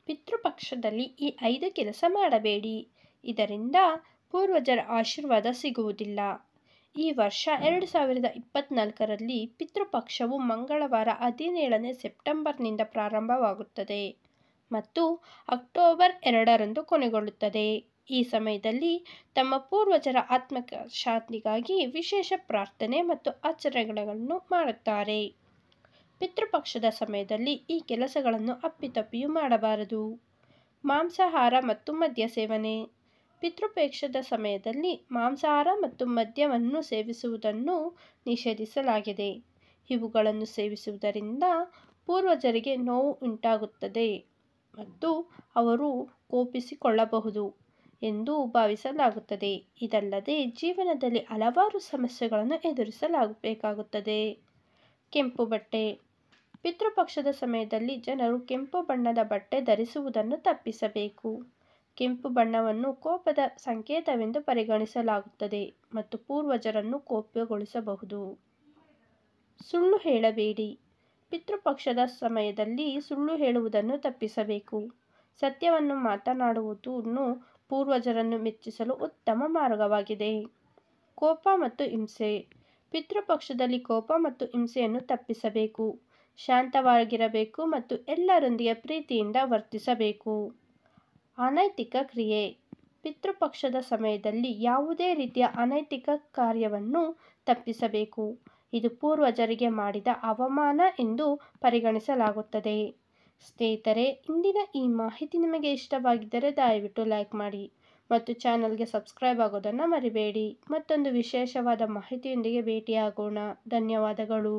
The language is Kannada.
ಪಿತೃಪಕ್ಷದಲ್ಲಿ ಈ 5 ಕೆಲಸ ಮಾಡಬೇಡಿ. ಇದರಿಂದ ಪೂರ್ವಜರ ಆಶೀರ್ವಾದ ಸಿಗುವುದಿಲ್ಲ. ಈ ವರ್ಷ 2024ರಲ್ಲಿ ಪಿತೃಪಕ್ಷವು ಮಂಗಳವಾರ 17ನೇ ಸೆಪ್ಟೆಂಬರ್ನಿಂದ ಪ್ರಾರಂಭವಾಗುತ್ತದೆ ಮತ್ತು ಅಕ್ಟೋಬರ್ 2ರಂದು ಕೊನೆಗೊಳ್ಳುತ್ತದೆ. ಈ ಸಮಯದಲ್ಲಿ ತಮ್ಮ ಪೂರ್ವಜರ ಆತ್ಮಕ ಶಾಂತಿಗಾಗಿ ವಿಶೇಷ ಪ್ರಾರ್ಥನೆ ಮತ್ತು ಆಚರಣೆಗಳನ್ನು ಮಾಡುತ್ತಾರೆ. ಪಿತೃಪಕ್ಷದ ಸಮಯದಲ್ಲಿ ಈ ಕೆಲಸಗಳನ್ನು ಅಪ್ಪಿತಪ್ಪಿಯೂ ಮಾಡಬಾರದು. ಮಾಂಸಾಹಾರ ಮತ್ತು ಮದ್ಯ ಸೇವನೆ. ಪಿತೃಪಕ್ಷದ ಸಮಯದಲ್ಲಿ ಮಾಂಸಾಹಾರ ಮತ್ತು ಮದ್ಯವನ್ನು ಸೇವಿಸುವುದನ್ನು ನಿಷೇಧಿಸಲಾಗಿದೆ. ಇವುಗಳನ್ನು ಸೇವಿಸುವುದರಿಂದ ಪೂರ್ವಜರಿಗೆ ನೋವು ಉಂಟಾಗುತ್ತದೆ ಮತ್ತು ಅವರು ಕೋಪಿಸಿಕೊಳ್ಳಬಹುದು ಎಂದು ಭಾವಿಸಲಾಗುತ್ತದೆ. ಇದಲ್ಲದೆ ಜೀವನದಲ್ಲಿ ಹಲವಾರು ಸಮಸ್ಯೆಗಳನ್ನು ಎದುರಿಸಬೇಕಾಗುತ್ತದೆ. ಕೆಂಪು ಬಟ್ಟೆ. ಪಿತೃಪಕ್ಷದ ಸಮಯದಲ್ಲಿ ಜನರು ಕೆಂಪು ಬಣ್ಣದ ಬಟ್ಟೆ ಧರಿಸುವುದನ್ನು ತಪ್ಪಿಸಬೇಕು. ಕೆಂಪು ಬಣ್ಣವನ್ನು ಕೋಪದ ಸಂಕೇತವೆಂದು ಪರಿಗಣಿಸಲಾಗುತ್ತದೆ ಮತ್ತು ಪೂರ್ವಜರನ್ನು ಕೋಪಗೊಳಿಸಬಹುದು. ಸುಳ್ಳು ಹೇಳಬೇಡಿ. ಪಿತೃಪಕ್ಷದ ಸಮಯದಲ್ಲಿ ಸುಳ್ಳು ಹೇಳುವುದನ್ನು ತಪ್ಪಿಸಬೇಕು. ಸತ್ಯವನ್ನು ಮಾತನಾಡುವುದು ಪೂರ್ವಜರನ್ನು ಮೆಚ್ಚಿಸಲು ಉತ್ತಮ ಮಾರ್ಗವಾಗಿದೆ. ಕೋಪ ಮತ್ತು ಹಿಂಸೆ. ಪಿತೃಪಕ್ಷದಲ್ಲಿ ಕೋಪ ಮತ್ತು ಹಿಂಸೆಯನ್ನು ತಪ್ಪಿಸಬೇಕು. ಶಾಂತವಾಗಿರಬೇಕು ಮತ್ತು ಎಲ್ಲರೊಂದಿಗೆ ಪ್ರೀತಿಯಿಂದ ವರ್ತಿಸಬೇಕು. ಅನೈತಿಕ ಕ್ರಿಯೆ. ಪಿತೃಪಕ್ಷದ ಸಮಯದಲ್ಲಿ ಯಾವುದೇ ರೀತಿಯ ಅನೈತಿಕ ಕಾರ್ಯವನ್ನು ತಪ್ಪಿಸಬೇಕು. ಇದು ಪೂರ್ವಜರಿಗೆ ಮಾಡಿದ ಅವಮಾನ ಎಂದು ಪರಿಗಣಿಸಲಾಗುತ್ತದೆ. ಸ್ನೇಹಿತರೆ, ಇಂದಿನ ಈ ಮಾಹಿತಿ ನಿಮಗೆ ಇಷ್ಟವಾಗಿದ್ದರೆ ದಯವಿಟ್ಟು ಲೈಕ್ ಮಾಡಿ ಮತ್ತು ಚಾನಲ್ಗೆ ಸಬ್ಸ್ಕ್ರೈಬ್ ಆಗೋದನ್ನು ಮರಿಬೇಡಿ. ಮತ್ತೊಂದು ವಿಶೇಷವಾದ ಮಾಹಿತಿಯೊಂದಿಗೆ ಭೇಟಿಯಾಗೋಣ. ಧನ್ಯವಾದಗಳು.